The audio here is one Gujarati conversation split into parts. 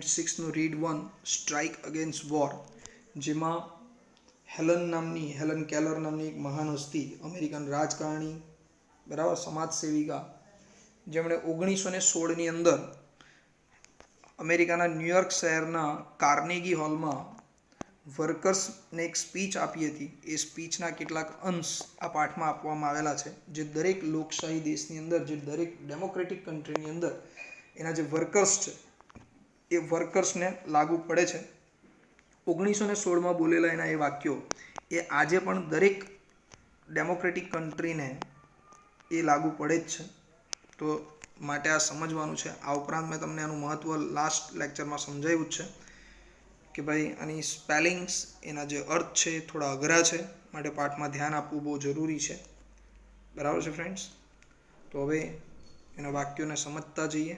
6નું રીડ 1 સ્ટ્રાઇક અગેન્સ્ટ વોર, જેમાં હેલન કેલર નામની એક મહાન હસ્તી, અમેરિકન રાજકારણી, બરાબર, સમાજ સેવિકા, જેમણે 1916ની અંદર અમેરિકાના ન્યુયોર્ક શહેરના કાર્નેગી હોલમાં વર્કર્સને એક સ્પીચ આપી હતી. એ સ્પીચના કેટલાક અંશ આ પાઠમાં આપવામાં આવેલા છે, જે દરેક લોકશાહી દેશની અંદર, જે દરેક ડેમોક્રેટિક કન્ટ્રીની અંદર એના જે વર્કર્સ છે એ વર્કર્સને લાગુ પડે છે. 1916માં બોલેલા એના એ વાક્યો એ આજે પણ દરેક ડેમોક્રેટિક કન્ટ્રીને એ લાગુ પડે જ છે. તો માટે આ સમજવાનું છે. આ ઉપરાંત મેં તમને આનું મહત્ત્વ લાસ્ટ લેક્ચરમાં સમજાવ્યું જ છે કે ભાઈ આની સ્પેલિંગ્સ, એના જે અર્થ છે એ થોડા અઘરા છે, માટે પાઠમાં ધ્યાન આપવું બહુ જરૂરી છે. બરાબર છે ફ્રેન્ડ્સ? તો હવે એના વાક્યોને સમજતા જઈએ.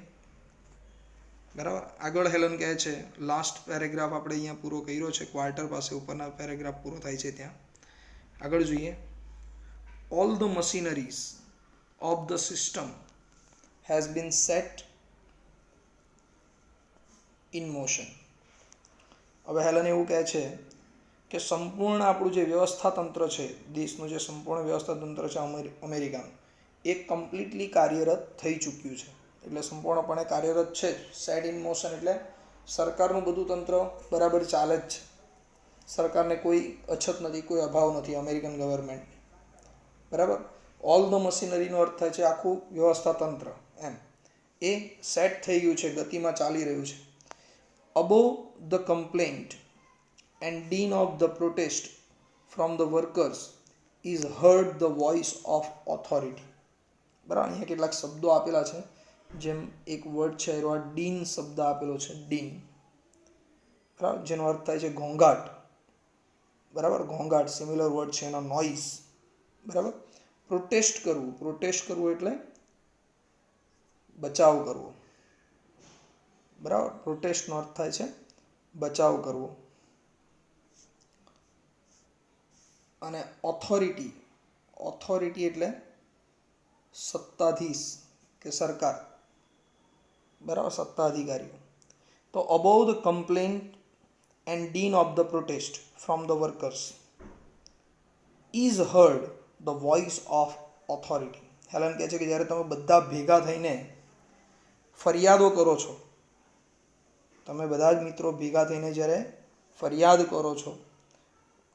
બરાબર. આગળ હેલન કહે છે, લાસ્ટ પેરેગ્રાફ આપણે અહીંયા પૂરો કર્યો છે, ક્વાર્ટર પાસે ઉપરના પેરેગ્રાફ પૂરો થાય છે ત્યાં. આગળ જોઈએ. All the machineries of the system has been set in motion. હવે હેલન એવું કહે છે કે સંપૂર્ણ આપણું જે વ્યવસ્થા તંત્ર છે, દેશનું જે સંપૂર્ણ વ્યવસ્થા તંત્ર છે અમેરિકાનું, એ કમ્પ્લીટલી કાર્યરત થઈ ચૂક્યું છે. એટલે સંપૂર્ણપણે કાર્યરત છે. સેટ ઇન મોશન એટલે સરકારનું બધું તંત્ર બરાબર ચાલે જ છે. સરકારને કોઈ અછત નથી, કોઈ અભાવ નથી અમેરિકન ગવર્મેન્ટની. બરાબર. ઓલ ધ મશીનરીનો અર્થ થાય છે આખું વ્યવસ્થા તંત્ર, એમ એ સેટ થઈ ગયું છે, ગતિમાં ચાલી રહ્યું છે. Above the complaint and dean of the protest from the workers is hard the voice of authority. બરાબર. અહીંયા કેટલાક શબ્દો આપેલા છે, જેમ એક વર્ડ છે એનો આ ડીન શબ્દ આપેલો છે, ડીન, બરાબર, જેનો અર્થ થાય છે ઘોંઘાટ. બરાબર, ઘોંઘાટ સિમિલર વર્ડ છે એનો નોઇઝ. બરાબર. પ્રોટેસ્ટ કરવું એટલે બચાવ કરવો. બરાબર. પ્રોટેસ્ટનો અર્થ થાય છે બચાવ કરવો. અને ઓથોરિટી એટલે સત્તાધીશ કે સરકાર. બરાબર, સત્તાધિકારીઓ. તો above the complaint and dean of the protest from the workers is hard the voice of authority. Helen કહે છે કે જ્યારે તમે બધા ભેગા થઈને ફરિયાદો કરો છો, તમે બધા જ મિત્રો ભેગા થઈને જ્યારે ફરિયાદ કરો છો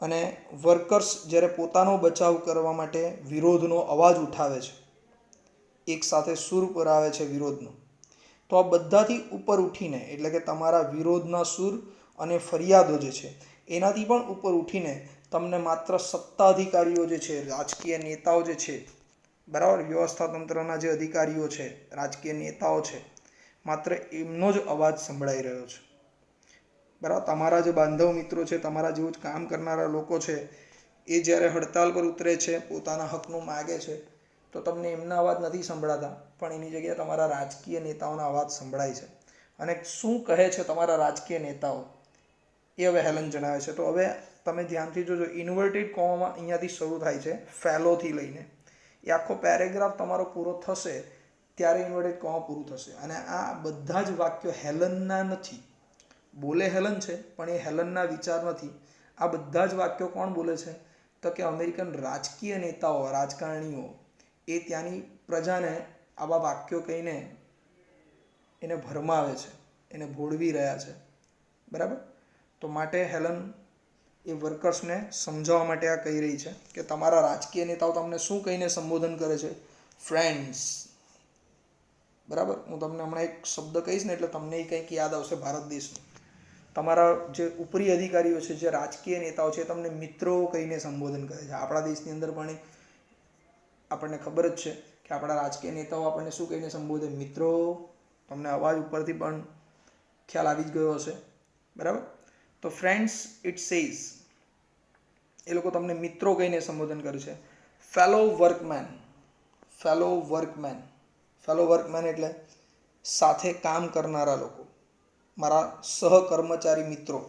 અને વર્કર્સ જ્યારે પોતાનો બચાવ કરવા માટે વિરોધનો અવાજ ઉઠાવે છે, એક સાથે સૂર પર આવે છે વિરોધનો, તો આ બધાથી ઉપર ઉઠીને, એટલે કે તમારા વિરોધના સૂર અને ફરિયાદો જે છે એનાથી પણ ઉપર ઉઠીને તમને માત્ર સત્તાધિકારીઓ જે છે, રાજકીય નેતાઓ જે છે, બરાબર, વ્યવસ્થા તંત્રના જે અધિકારીઓ છે, રાજકીય નેતાઓ છે, માત્ર એમનો જ અવાજ સંભળાઈ રહ્યો છે. બરાબર. તમારા જે બાંધવ મિત્રો છે, તમારા જેવું જ કામ કરનારા લોકો છે, એ જ્યારે હડતાલ પર ઉતરે છે, પોતાના હકનું માગે છે, તો તમને એમના અવાજ નથી સંભળાતા, પણ એની જગ્યાએ તમારા રાજકીય નેતાઓના અવાજ સંભળાય છે. અને શું કહે છે તમારા રાજકીય નેતાઓ એ હવે હેલન જણાવે છે. તો હવે તમે ધ્યાનથી જોજો, ઇન્વર્ટેડ કોમામાં અહીંયાથી શરૂ થાય છે, ફેલોથી લઈને એ આખો પેરેગ્રાફ તમારો પૂરો થશે ત્યારે ઇન્વર્ટેડ કોમા પૂરું થશે. અને આ બધા જ વાક્યો હેલનના નથી. બોલે હેલન છે, પણ એ હેલનના વિચાર નથી. આ બધા જ વાક્યો કોણ બોલે છે? તો કે અમેરિકન રાજકીય નેતાઓ, રાજકારણીઓ, એ ત્યાંની પ્રજાને આવા વાક્યો કહીને એને ભરમાવે છે, એને ભોળવી રહ્યા છે. બરાબર. તો માટે હેલન એ વર્કર્સને સમજાવવા માટે આ કહી રહી છે કે તમારા રાજકીય નેતાઓ તમને શું કહીને સંબોધન કરે છે? ફ્રેન્ડ્સ. બરાબર. હું તમને હમણાં એક શબ્દ કહીશ ને એટલે તમને એ કંઈક યાદ આવશે ભારત દેશનું. તમારા જે ઉપરી અધિકારીઓ છે, જે રાજકીય નેતાઓ છે, તમને મિત્રો કહીને સંબોધન કરે છે. આપણા દેશની અંદર પણ આપણને ખબર જ છે કે આપણા રાજકીય નેતાઓ આપણને શું કહીને સંબોધે? મિત્રો. તમને અવાજ ઉપરથી પણ ખ્યાલ આવી જ ગયો હશે. બરાબર. તો ફ્રેન્ડ્સ ઇટ સેઝ, એ લોકો તમને મિત્રો કહીને સંબોધન કરે છે. ફેલો વર્કમેન એટલે સાથે કામ કરનારા લોકો, મારા સહકર્મચારી મિત્રો.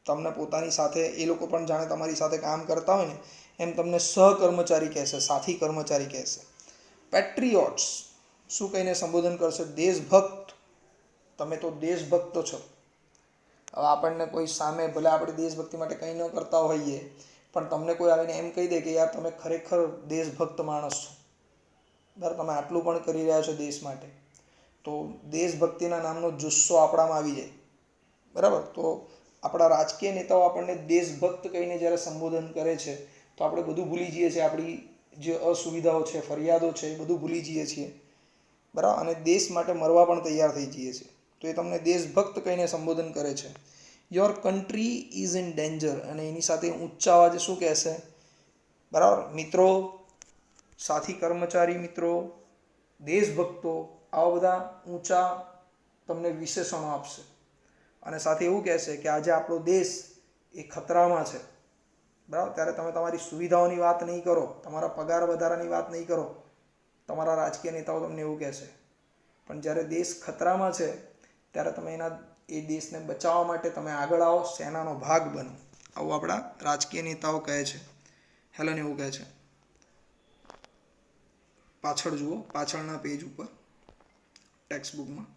તમને પોતાની સાથે, એ લોકો પણ જાણે તમારી સાથે કામ કરતા હોય ને એમ તમને સહકર્મચારી કહેશે, સાથી કર્મચારી કહેશે. પેટ્રિયોટ્સ શું કહીને સંબોધન કરશે? દેશભક્ત. તમે તો દેશભક્ત છો. હવે આપણને કોઈ સામે ભલે આપણે દેશભક્તિ માટે કંઈ ન કરતા હોઈએ, પણ તમને કોઈ આવીને એમ કહી દે કે યાર તમે ખરેખર દેશભક્ત માણસ છો, બરાબર, તમે આટલું પણ કરી રહ્યા છો દેશ માટે, તો દેશભક્તિના નામનો જુસ્સો આપણામાં આવી જાય. બરાબર. તો આપણા રાજકીય નેતાઓ આપણને દેશભક્ત કહીને જ્યારે સંબોધન કરે છે તો આપણે બધું ભૂલી જઈએ છીએ, આપણી જે અસુવિધાઓ છે, ફરિયાદો છે, એ બધું ભૂલી જઈએ છીએ. બરાબર. અને દેશ માટે મરવા પણ તૈયાર થઈ જઈએ છીએ. તો એ તમને દેશભક્ત કહીને સંબોધન કરે છે. Your country is in danger. અને એની સાથે ઊંચા અવાજે શું કહેશે? બરાબર. મિત્રો, સાથી કર્મચારી મિત્રો, દેશભક્તો, આવા બધા ઊંચા તમને વિશેષણો આપશે. અને સાથે એવું કહેશે કે આજે આપણો દેશ એ ખતરામાં છે. બરાબર. ત્યારે તમે તમારી સુવિધાઓની વાત નહીં કરો, તમારા પગાર વધારાની વાત નહીં કરો, તમારા રાજકીય નેતાઓ તમને એવું કહેશે. પણ જ્યારે દેશ ખતરામાં છે ત્યારે તમે એ દેશને બચાવવા માટે તમે આગળ આવો, સેનાનો ભાગ બનો. આવું આપણા રાજકીય નેતાઓ કહે છે. હેલન એવું કહે છે. પાછળ જુઓ, પાછળના પેજ ઉપર ટેક્સ્ટ બુકમાં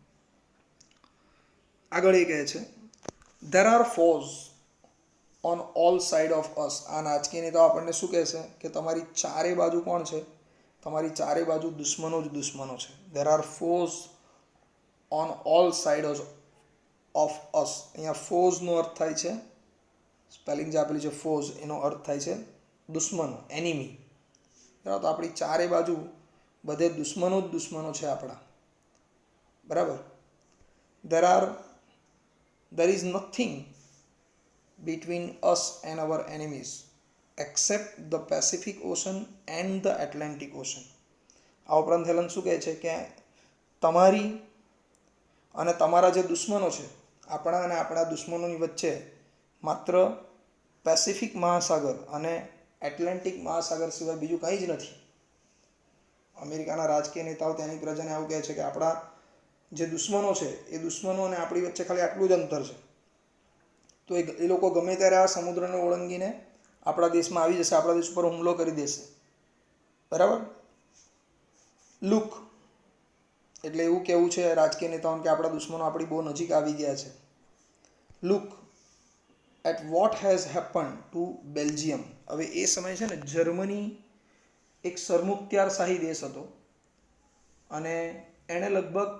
આગળ એ કહે છે, there are Fauj on all side of us. આ રાજકીય નેતાઓ આપણને શું કહેશે કે તમારી ચારે બાજુ કોણ છે? તમારી ચારે બાજુ દુશ્મનો જ દુશ્મનો છે. There are Fauj on all side of us. અહીંયા ફોઝનો અર્થ થાય છે, સ્પેલિંગ જે આપેલી છે ફોઝ, એનો અર્થ થાય છે દુશ્મનો, એનિમી. બરાબર. તો આપણી ચારે બાજુ બધે દુશ્મનો જ દુશ્મનો છે આપણા. બરાબર. there is nothing between us and our enemies except the Pacific Ocean and the Atlantic Ocean. આ ઉપરાંત હેલન શું કહે છે કે તમારી અને તમારા જે દુશ્મનો છે, આપણા અને આપણા દુશ્મનોની વચ્ચે માત્ર પેસિફિક મહાસાગર અને એટલાન્ટિક મહાસાગર સિવાય બીજું કંઈ જ નથી. અમેરિકાના રાજકીય નેતાઓ ત્યાંની પ્રજાને આવું કહે છે કે આપણા જે દુશ્મનો છે એ દુશ્મનો અને આપણી વચ્ચે ખાલી આટલું જ અંતર છે. તો એ લોકો ગમે ત્યારે આ સમુદ્રને ઓળંગીને આપણા દેશમાં આવી જશે, આપણા દેશ ઉપર હુમલો કરી દેશે. બરાબર. લુક એટલે એવું કહેવું છે રાજકીય નેતાઓને કે આપણા દુશ્મનો આપણી બહુ નજીક આવી ગયા છે. Look at what has happen to Belgium. હવે એ સમય છે ને, જર્મની એક સરમુખત્યારશાહી દેશ હતો અને એણે લગભગ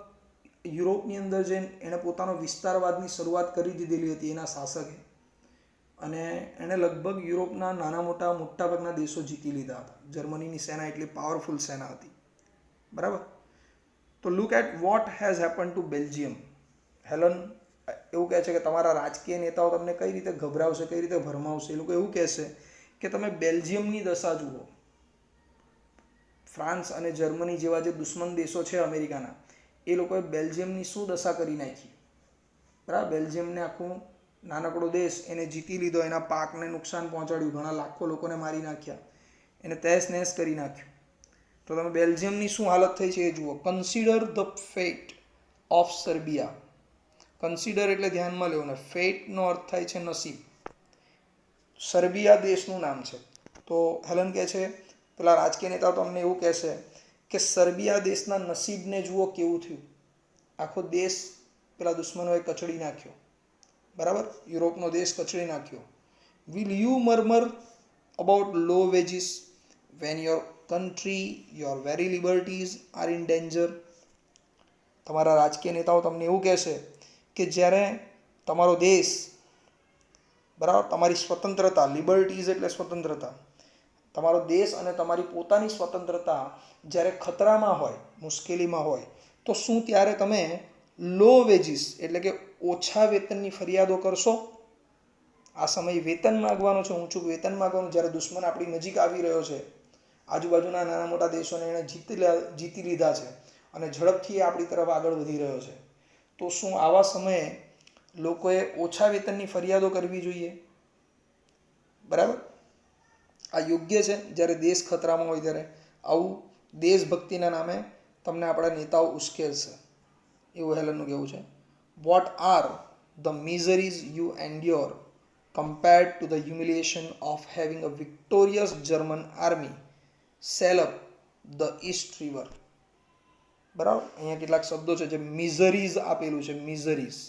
યુરોપની અંદર જઈને એણે પોતાનો વિસ્તારવાદની શરૂઆત કરી દીધેલી હતી એના શાસકે, અને એણે લગભગ યુરોપના મોટાભાગના દેશો જીતી લીધા હતા. જર્મનીની સેના એટલી પાવરફુલ સેના હતી. બરાબર. તો look at what has happen to Belgium. Helen એવું કહે છે કે તમારા રાજકીય નેતાઓ તમને કઈ રીતે ગભરાવશે, કઈ રીતે ભરમાવશે. એ લોકો એવું કહેશે કે તમે બેલ્જિયમની દશા જુઓ. ફ્રાન્સ અને જર્મની જેવા જે દુશ્મન દેશો છે અમેરિકાના, એ લોકોએ બેલ્જિયમની શું દશા કરી નાખી. બરાબર. બેલ્જિયમને આખું નાનકડો દેશ એને જીતી લીધો, એના પાકને નુકસાન પહોંચાડ્યું, ઘણા લાખો લોકોને મારી નાખ્યા, એને તહેસ નહેસ કરી નાખ્યું. તો તમે બેલ્જિયમની શું હાલત થઈ છે એ જુઓ. Consider the fat of Serbia. Consider એટલે ધ્યાનમાં લેવું, ને ફેટનો અર્થ થાય છે નસીબ. સર્બિયા દેશનું નામ છે. તો હેલન કહે છે, પેલા રાજકીય નેતાઓ તમને એવું કહેશે કે સર્બિયા દેશના નસીબને જુઓ કેવું થયું. આખો દેશ પેલા દુશ્મનોએ કચડી નાખ્યો. બરાબર. યુરોપનો દેશ કચડી નાખ્યો. Will you murmur about low wages when your country, your very liberties are in danger. તમારા રાજકીય નેતાઓ તમને એવું કહેશે કે જ્યારે તમારો દેશ, બરાબર, તમારી સ્વતંત્રતા, લિબર્ટીઝ એટલે સ્વતંત્રતા, તમારો દેશ અને તમારી પોતાની સ્વતંત્રતા જ્યારે ખતરામાં હોય, મુશ્કેલીમાં હોય, તો શું ત્યારે તમે લો વેજીસ એટલે કે ઓછા વેતનની ફરિયાદો કરશો? આ સમય વેતન માગવાનો છે, ઊંચું વેતન માગવાનું. જ્યારે દુશ્મન આપણી નજીક આવી રહ્યો છે, આજુબાજુના નાના મોટા દેશોને એણે જીતી લીધા છે અને ઝડપથી આપણી તરફ આગળ વધી રહ્યો છે, તો શું આવા સમયે લોકોએ ઓછા વેતનની ફરિયાદો કરવી જોઈએ? બરાબર. આ યોગ્ય છે. જ્યારે દેશ ખતરામાં હોય ત્યારે આવું દેશભક્તિના નામે તમને આપણા નેતાઓ ઉશ્કેરશે, એવું હેલનનું કહેવું છે. What are the miseries you endure compared to the humiliation of having a victorious German army sail up the East River. બરાબર. અહીંયા કેટલાક શબ્દો છે જે મિઝરીઝ આપેલું છે, મિઝરીઝ.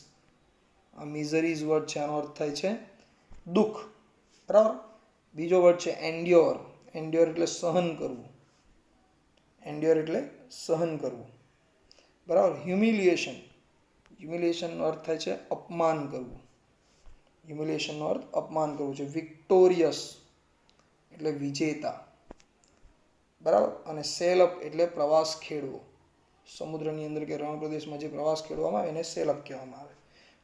આ મિઝરીઝ વર્ડ છે, આનો અર્થ થાય છે દુઃખ. બરાબર. બીજો વર્ડ છે એન્ડ્યોર. એન્ડ્યોર એટલે સહન કરવું. એન્ડ્યોર એટલે સહન કરવું. બરાબર. હ્યુમિલિએશન. હ્યુમિલિએશનનો અર્થ થાય છે અપમાન કરવું. હ્યુમિલિએશનનો અર્થ અપમાન કરવું છે. વિક્ટોરિયસ એટલે વિજેતા. બરાબર. અને સેલ અપ એટલે પ્રવાસ ખેડવો. સમુદ્રની અંદર કે રણ પ્રદેશમાં જે પ્રવાસ ખેડવામાં આવે એને સેલ અપ કહેવામાં આવે.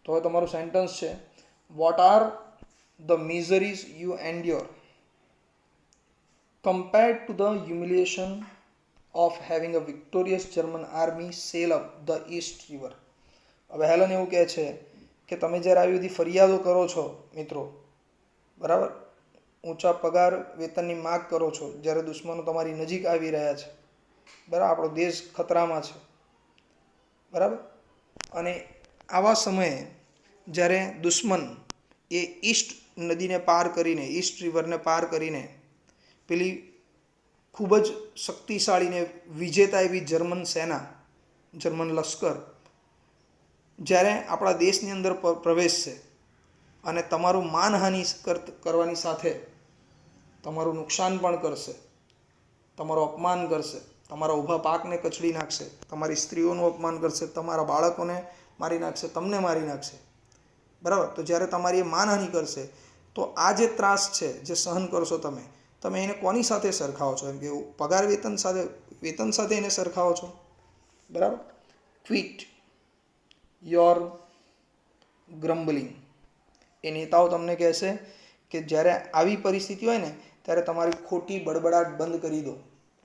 તો હવે તમારું સેન્ટન્સ છે, what are the miseries you endure compared to the humiliation of having a victorious German army sail up the East River. હવે હેલન એવું કહે છે કે તમે જ્યારે આવી બધી ફરિયાદો કરો છો મિત્રો, બરાબર, ઊંચા પગાર વેતનની માગ કરો છો, જ્યારે દુશ્મનો તમારી નજીક આવી રહ્યા છે, બરાબર, આપણો દેશ ખતરામાં છે, બરાબર, અને આવા સમયે જ્યારે દુશ્મન એ ઈસ્ટ નદીને પાર કરીને, ઈસ્ટ રિવરને પાર કરીને પેલી ખૂબ જ શક્તિશાળીને વિજેતા એવી જર્મન સેના, જર્મન લશ્કર જ્યારે આપણા દેશની અંદર પ્રવેશશે અને તમારું માનહાનિ કરવાની સાથે તમારું નુકસાન પણ કરશે, તમારું અપમાન કરશે, તમારા ઊભા પાકને કચડી નાખશે, તમારી સ્ત્રીઓનું અપમાન કરશે, તમારા બાળકોને મારી નાખશે, તમને મારી નાખશે, બરાબર. તો જ્યારે તમારી એ માનહાનિ કરશે તો આ જે ત્રાસ છે જે સહન કરશો તમે એને કોની સાથે સરખાવો છો? એમ કે પગાર વેતન સાથે એને સરખાવો છો, બરાબર. Quit your ગ્રમ્બલિંગ. એ નેતાઓ તમને કહેશે કે જ્યારે આવી પરિસ્થિતિ હોય ને ત્યારે તમારી ખોટી બડબડાટ બંધ કરી દો.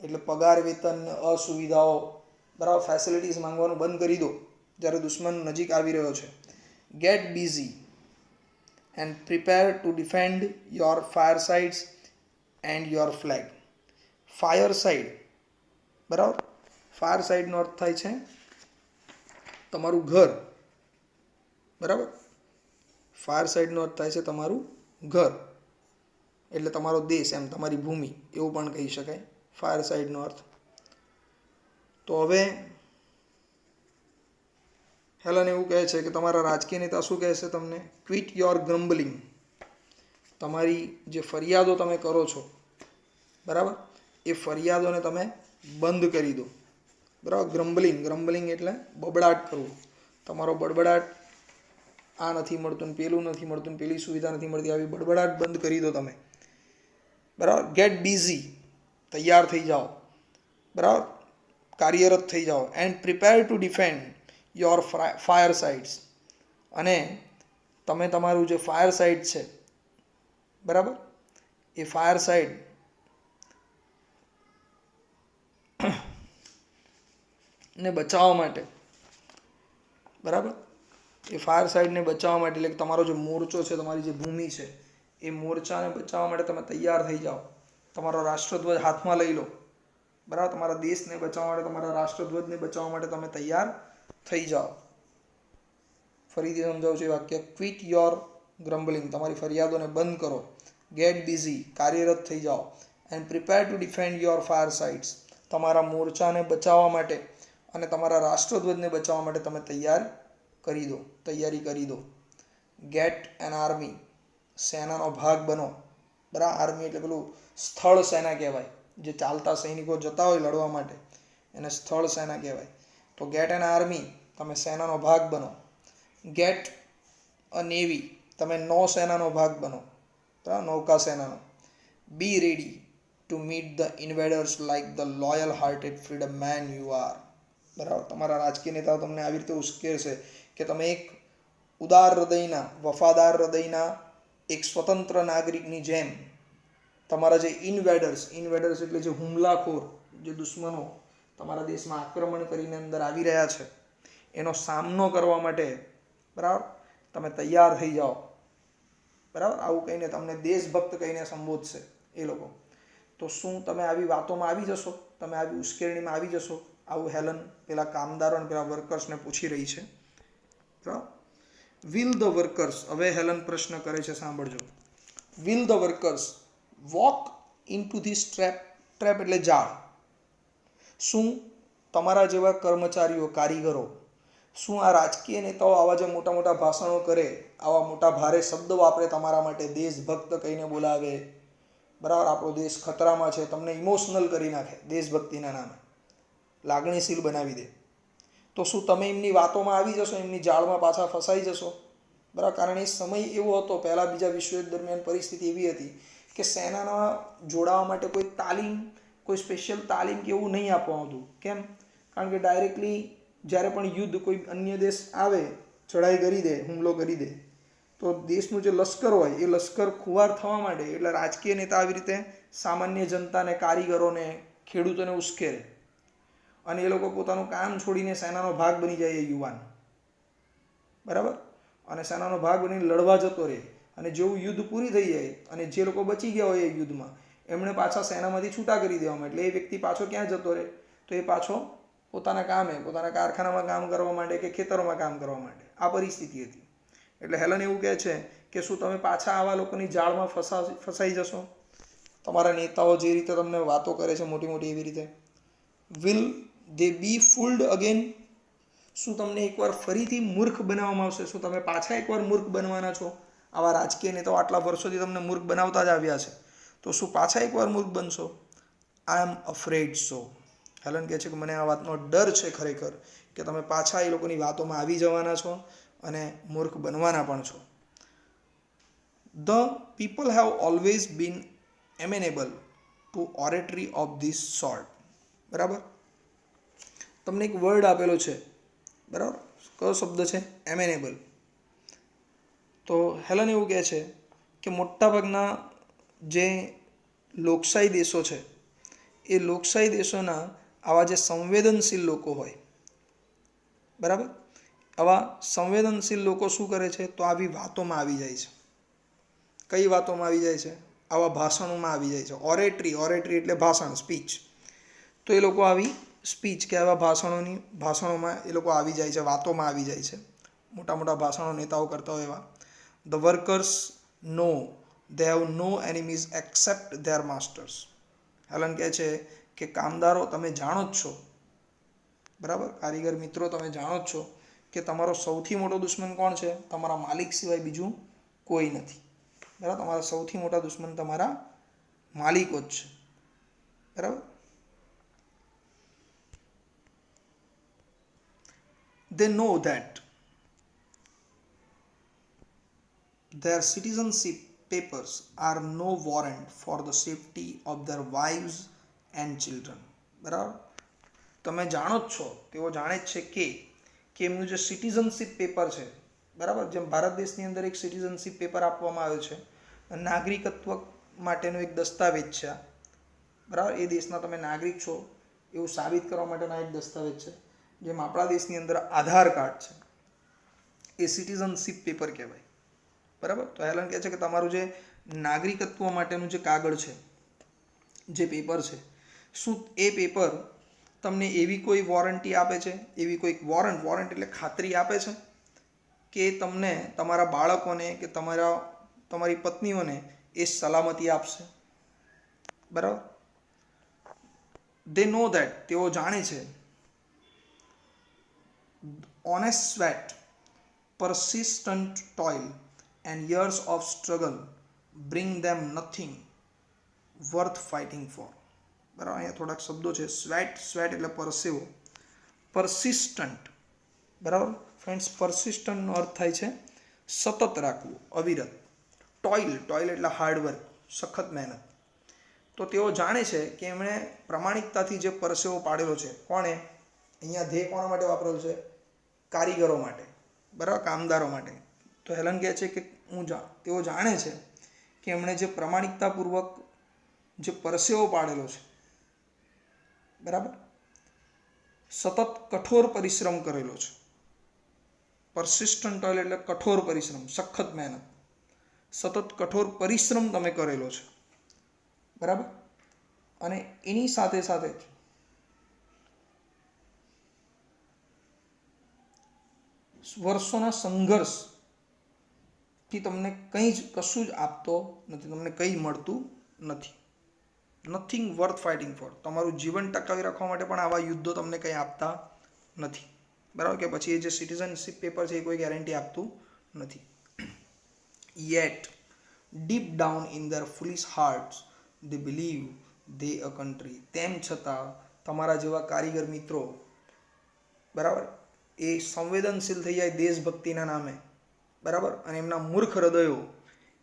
એટલે પગાર વેતન, અસુવિધાઓ, બરાબર, ફેસિલિટીઝ માંગવાનું બંધ કરી દો જ્યારે દુશ્મન નજીક આવી રહ્યો છે. Get busy and prepare to defend your fire sides and your flag. Fire side, બરાબર, ફાયર સાઇડનો અર્થ થાય છે તમારું ઘર, બરાબર. ફાયર સાઇડનો અર્થ થાય છે તમારું ઘર, એટલે તમારો દેશ, એમ તમારી ભૂમિ એવું પણ કહી શકાય ફાયર સાઇડનો અર્થ. તો હવે હેલન એવું કહે છે કે તમારા રાજકીય નેતા શું કહે છે તમને? Quit your grumbling. તમારી જે ફરિયાદો તમે કરો છો, બરાબર, એ ફરિયાદોને તમે બંધ કરી દો, બરાબર. ગ્રમ્બલિંગ એટલે બબડાટ કરવું. તમારો બડબડાટ, આ નથી મળતું ને પેલું નથી મળતું ને પેલી સુવિધા નથી મળતી, આવી બડબડાટ બંધ કરી દો તમે, બરાબર. ગેટ બિઝી, તૈયાર થઈ જાઓ, બરાબર, કાર્યરત થઈ જાઓ. And prepare to defend your fire sites. અને તમે તમારું જે ફાયર સાઇટ છે, બરાબર, એ ફાયર સાઇટ ને બચાવવા માટે, બરાબર, એ ફાયર સાઇડને બચાવવા માટે, એટલે કે તમારો જે મોરચો છે, તમારી જે ભૂમિ છે, એ મોરચાને બચાવવા માટે તમે તૈયાર થઈ જાઓ. તમારો રાષ્ટ્રધ્વજ હાથમાં લઈ લો, બરાબર. તમારા દેશને બચાવવા માટે, તમારા રાષ્ટ્રધ્વજને બચાવવા માટે તમે તૈયાર થઈ જાઓ. ફરીથી સમજાવું છું એ વાક્ય. ક્વિટ યોર ગ્રમ્બલિંગ, તમારી ફરિયાદોને બંધ કરો. ગેટ બિઝી, કાર્યરત થઈ જાઓ. And prepare to defend your fire sites, તમારા મોરચાને બચાવવા માટે અને તમારા રાષ્ટ્રધ્વજને બચાવવા માટે તમે તૈયારી કરી દો. ગેટ એન આર્મી, સેનાનો ભાગ બનો, બરાબર. આર્મી એટલે પેલું સ્થળ સેના કહેવાય, જે ચાલતા સૈનિકો જતા હોય લડવા માટે, એને સ્થળ સેના કહેવાય. તો ગેટ એન આર્મી, તમે સેનાનો ભાગ બનો. ગેટ અ નેવી, તમે નૌસેનાનો ભાગ બનો, બરાબર, નૌકા સેનાનો. Be ready to meet the invaders like the loyal hearted freedom men you are, બરાબર. તમારા રાજકીય નેતાઓ તમને આવી રીતે ઉશ્કેરશે કે તમે એક ઉદાર હૃદયના, વફાદાર હૃદયના, એક સ્વતંત્ર નાગરિકની જેમ તમારા જે ઇન્વેડર્સ એટલે જે હુમલાખોર, જે દુશ્મનો તમારા દેશમાં આક્રમણ કરીને અંદર આવી રહ્યા છે, એનો સામનો કરવા માટે, બરાબર, તમે તૈયાર થઈ જાઓ, બરાબર. આવું કહીને તમને દેશભક્ત કહીને સંબોધશે એ લોકો. તો શું તમે આવી વાતોમાં આવી જશો? તમે આવી ઉશ્કેરણીમાં આવી જશો? આવું હેલન પેલા કામદારો અને પેલા વર્કર્સને પૂછી રહી છે, બરાબર. વિલ ધ વર્કર્સ, હવે હેલન પ્રશ્ન કરે છે, સાંભળજો. Will the workers walk in two this trap એટલે જાળ. શું તમારા જેવા કર્મચારીઓ, કારીગરો, શું આ રાજકીય નેતાઓ આવા જે મોટા મોટા ભાષણો કરે, આવા મોટા ભારે શબ્દો વાપરે, તમારા માટે દેશભક્ત કહીને બોલાવે, બરાબર, આપણો દેશ ખતરામાં છે, તમને ઇમોશનલ કરી નાખે દેશભક્તિના નામે, લાગણીશીલ બનાવી દે, તો શું તમે એમની વાતોમાં આવી જશો, એમની જાળમાં પાછા ફસાઈ જશો? બરાબર, કારણ એ સમય એવો હતો, પહેલાં બીજા વિશ્વયુદ્ધ દરમિયાન પરિસ્થિતિ એવી હતી કે સેનાના જોડાવા માટે કોઈ તાલીમ, કોઈ સ્પેશિયલ તાલીમ કે એવું નહીં આપવામાં આવતું. કેમ? કારણ કે ડાયરેક્ટલી જ્યારે પણ યુદ્ધ કોઈ અન્ય દેશ આવે, ચડાઈ કરી દે, હુમલો કરી દે, તો દેશનું જે લશ્કર હોય એ લશ્કર ખુવાર થવા માટે એટલે રાજકીય નેતા આવી રીતે સામાન્ય જનતાને, કારીગરોને, ખેડૂતોને ઉશ્કેરે અને એ લોકો પોતાનું કામ છોડીને સેનાનો ભાગ બની જાય એ યુવાન, બરાબર, અને સેનાનો ભાગ બનીને લડવા જતો રહે, અને જેવું યુદ્ધ પૂરી થઈ જાય અને જે લોકો બચી ગયા હોય એ યુદ્ધમાં એમણે પાછા સેનામાંથી છૂટા કરી દેવામાં, એટલે એ વ્યક્તિ પાછો ક્યાં જતો રહે? તો એ પાછો પોતાના કામે, પોતાના કારખાનામાં કામ કરવા માટે કે ખેતરોમાં કામ કરવા માટે. આ પરિસ્થિતિ હતી. એટલે હેલન એવું કહે છે કે શું તમે પાછા આવા લોકોની જાળમાં ફસાઈ જશો? તમારા નેતાઓ જે રીતે તમને વાતો કરે છે મોટી મોટી એવી રીતે, વિલ દે બી ફૂલ્ડ અગેન? શું તમને એકવાર ફરીથી મૂર્ખ બનાવવામાં આવશે? શું તમે પાછા એકવાર મૂર્ખ બનવાના છો? આવા રાજકીય નેતાઓ આટલા વર્ષોથી તમને મૂર્ખ બનાવતા જ આવ્યા છે, તો શું પાછા એકવાર મૂર્ખ બનશો? આઈ એમ અફ્રેડ સો. હેલન કહે છે કે મને આ વાતનો ડર છે ખરેખર કે તમે પાછા એ લોકોની વાતોમાં આવી જવાના છો અને મૂર્ખ બનવાના પણ છો. The people have always been amenable to oratory of this sort. બરાબર, તમને એક વર્ડ આપેલો છે, બરાબર, કયો શબ્દ છે? એમેનેબલ. તો હેલન એવું કહે છે કે મોટાભાગના જે લોકશાહી દેશો છે એ લોકશાહી દેશોના આવા જે સંવેદનશીલ લોકો હોય, બરાબર, આવા સંવેદનશીલ લોકો શું કરે છે? તો આવી વાતોમાં આવી જાય છે. કઈ વાતોમાં આવી જાય છે? આવા ભાષણોમાં આવી જાય છે. ઓરેટરી એટલે ભાષણ, સ્પીચ. તો એ લોકો આવી સ્પીચ કે આવા ભાષણોમાં એ લોકો આવી જાય છે, વાતોમાં આવી જાય છે. મોટા મોટા ભાષણો નેતાઓ કરતા હોય એવા. The workers no they have no enemies except their masters. Helen કહે છે કે કામદારો, તમે જાણો જ છો, બરાબર, કારીગર મિત્રો, તમે જાણો જ છો કે તમારો સૌથી મોટો દુશ્મન કોણ છે? તમારા માલિક સિવાય બીજું કોઈ નથી. બરાબર, તમારા સૌથી મોટા દુશ્મન તમારા માલિકો જ છે. બરાબર. They know that their citizenship papers are no warrant for the safety of their wives and children. બરાબર, તમે જાણો જ છો, તેઓ જાણે જ છે કે એમનું જે સિટીઝનશીપ પેપર છે, બરાબર, જેમ ભારત દેશની અંદર એક સિટીઝનશીપ પેપર આપવામાં આવ્યો છે, નાગરિકત્વ માટેનો એક દસ્તાવેજ છે, બરાબર, એ દેશના તમે નાગરિક છો એવું સાબિત કરવા માટેનો એક દસ્તાવેજ છે. જેમ આપણા દેશની અંદર આધાર કાર્ડ છે, એ સિટીઝનશીપ પેપર કહેવાય. બરાબર, તો હેલન કહે છે કે તમારું જે નાગરિકત્વ માટેનું જે કાગળ છે, જે પેપર છે, શું એ પેપર તમને એવી કોઈ વોરંટી આપે છે, એવી કોઈ વોરંટ એટલે ખાતરી આપે છે કે તમને તમારા બાળકોને કે તમારી પત્નીઓને એ સલામતી આપશે? બરાબર. દે નો ધેટ, તેઓ જાણે છે. Honest sweat, persistent toil and years of struggle bring them nothing worth fighting for. બરાબર, અહીંયા થોડાક શબ્દો છે. સ્વેટ એટલે પરસેવો, persistent, બરાબર ફ્રેન્ડ્સ, persistentનો અર્થ થાય છે સતત રાખવું, અવિરત. ટોઇલ એટલે હાર્ડવર્ક, સખત મહેનત. તો તેઓ જાણે છે કે એમણે પ્રમાણિકતાથી જે પરસેવો પાડેલો છે, કોણે અહીંયા ધ્યેય કોના માટે વાપરેલું છે? કારીગરો માટે, બરાબર, કામદારો માટે. તો હેલન કહે છે કે તેઓ જાણે છે કે એમણે જે પ્રમાણિકતાપૂર્વક જે પરસેવો પાડેલો છે, બરાબર, સતત કઠોર પરિશ્રમ કરેલો છે. પરસિસ્ટન્ટ ટોઇલ એટલે કઠોર પરિશ્રમ, સખત મહેનત, સતત કઠોર પરિશ્રમ તમે કરેલો છે, બરાબર, અને એની સાથે સાથે વર્ષોના સંઘર્ષથી તમને કશું જ આપતો નથી, તમને કંઈ મળતું નથી. Nothing worth fighting for. તમારું જીવન ટકાવી રાખવા માટે પણ આવા યુદ્ધો તમને કંઈ આપતા નથી, બરાબર? કે પછી એ જે સિટીઝનશીપ પેપર છે એ કોઈ ગેરંટી આપતું નથી. Yet deep down in their ફુલિશ hearts they believe they a country. તેમ છતાં તમારા જેવા કારીગર મિત્રો, બરાબર, એ સંવેદનશીલ થઈ જાય દેશભક્તિના નામે, બરાબર, અને એમના મૂર્ખ હૃદયો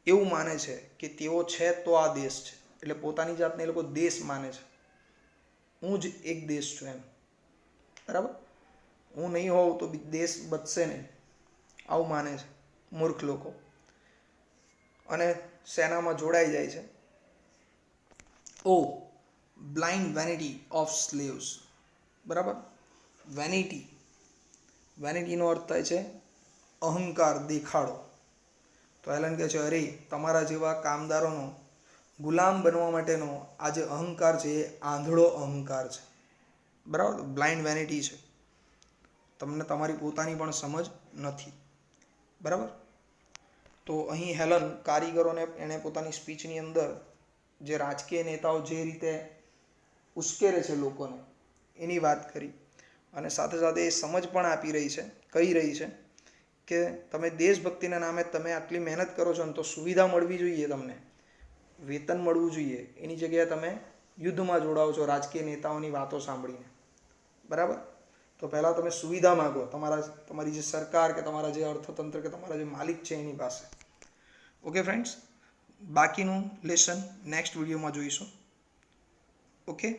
એવું માને છે કે તેઓ છે તો આ દેશ છે, એટલે પોતાની જાતને એ લોકો દેશ માને છે. હું જ એક દેશ છું એમ, બરાબર, હું નહીં હોઉં તો દેશ બચશે નહીં, આવું માને છે મૂર્ખ લોકો, અને સેનામાં જોડાઈ જાય છે. ઓ બ્લાઇન્ડ વેનિટી ઓફ સ્લેવ્સ, બરાબર. વેનિટીનો અર્થ થાય છે અહંકાર, દેખાડો. તો એલન કહે છે, અરે તમારા જેવા કામદારોનો ગુલામ બનવા માટેનો આ જે અહંકાર છે એ આંધળો અહંકાર છે, બરાબર. બ્લાઇન્ડ વેનિટી છે, તમને તમારી પોતાની પણ સમજ નથી, બરાબર. તો અહીં હેલન કારીગરોને એણે પોતાની સ્પીચની અંદર જે રાજકીય નેતાઓ જે રીતે ઉશ્કેરે છે લોકોને એની વાત કરી, અને સાથે સાથે એ સમજ પણ આપી રહી છે, કહી રહી છે કે તમે દેશભક્તિના નામે તમે આટલી મહેનત કરો છો ને તો સુવિધા મળવી જોઈએ, તમને વેતન મળવું જોઈએ, એની જગ્યાએ તમે યુદ્ધમાં જોડાઓ છો રાજકીય નેતાઓની વાતો સાંભળીને, બરાબર. તો પહેલાં તમે સુવિધા માગો તમારી જે સરકાર કે તમારા જે અર્થતંત્ર કે તમારા જે માલિક છે એની પાસે. ઓકે ફ્રેન્ડ્સ, બાકીનું લેસન નેક્સ્ટ વિડીયોમાં જોઈશું. ઓકે.